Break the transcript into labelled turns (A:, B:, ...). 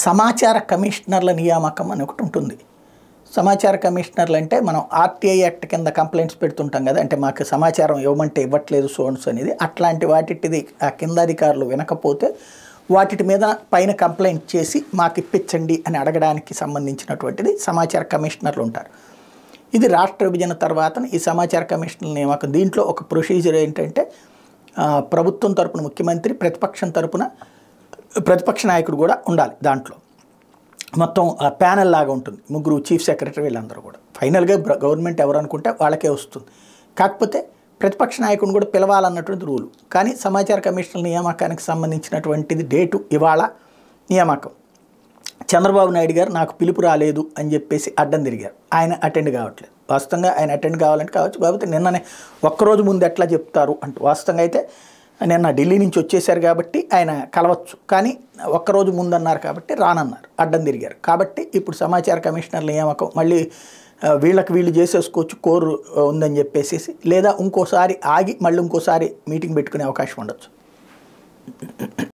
A: సమాచార కమిషనర్ల నియామకం అని ఒకటి ఉంటుంది. సమాచార కమిషనర్లు అంటే మనం ఆర్టీఐ యాక్ట్ కింద కంప్లైంట్స్ పెడుతుంటాం కదా, అంటే మాకు సమాచారం ఇవ్వమంటే ఇవ్వట్లేదు సోన్స్ అనేది. అట్లాంటి వాటిది ఆ కింద అధికారులు వినకపోతే వాటి మీద పైన కంప్లైంట్ చేసి మాకు ఇప్పించండి అని అడగడానికి సంబంధించినటువంటిది సమాచార కమిషనర్లు ఉంటారు. ఇది రాష్ట్ర విభజన తర్వాత ఈ సమాచార కమిషనర్ల నియామకం. దీంట్లో ఒక ప్రొసీజర్ ఏంటంటే ప్రభుత్వం తరపున ముఖ్యమంత్రి, ప్రతిపక్షం తరపున ప్రతిపక్ష నాయకుడు కూడా ఉండాలి. దాంట్లో మొత్తం ప్యానెల్ లాగా ఉంటుంది, ముగ్గురు చీఫ్ సెక్రటరీ వీళ్ళందరూ కూడా. ఫైనల్గా గవర్నమెంట్ ఎవరు అనుకుంటే వాళ్ళకే వస్తుంది. కాకపోతే ప్రతిపక్ష నాయకుడిని కూడా పిలవాలన్నటువంటి రూలు. కానీ సమాచార కమిషనర్ నియామకానికి సంబంధించినటువంటిది డేటు ఇవాళ నియామకం. చంద్రబాబు నాయుడు గారు నాకు పిలుపు రాలేదు అని చెప్పేసి అడ్డం తిరిగారు. ఆయన అటెండ్ కావట్లేదు. వాస్తవంగా ఆయన అటెండ్ కావాలంటే కావచ్చు, కాకపోతే నిన్ననే ఒక్కరోజు ముందు ఎట్లా చెప్తారు అంటూ. వాస్తవంగా అయితే నిన్న ఢిల్లీ నుంచి వచ్చేసారు కాబట్టి ఆయన కలవచ్చు, కానీ ఒక్కరోజు ముందు అన్నారు కాబట్టి రానన్నారు, అడ్డం తిరిగారు. కాబట్టి ఇప్పుడు సమాచార కమిషనర్ల నియామకం మళ్ళీ వీళ్ళు చేసేసుకోవచ్చు కోరు ఉందని చెప్పేసి, లేదా ఇంకోసారి ఆగి మళ్ళీ ఇంకోసారి మీటింగ్ పెట్టుకునే అవకాశం ఉండొచ్చు.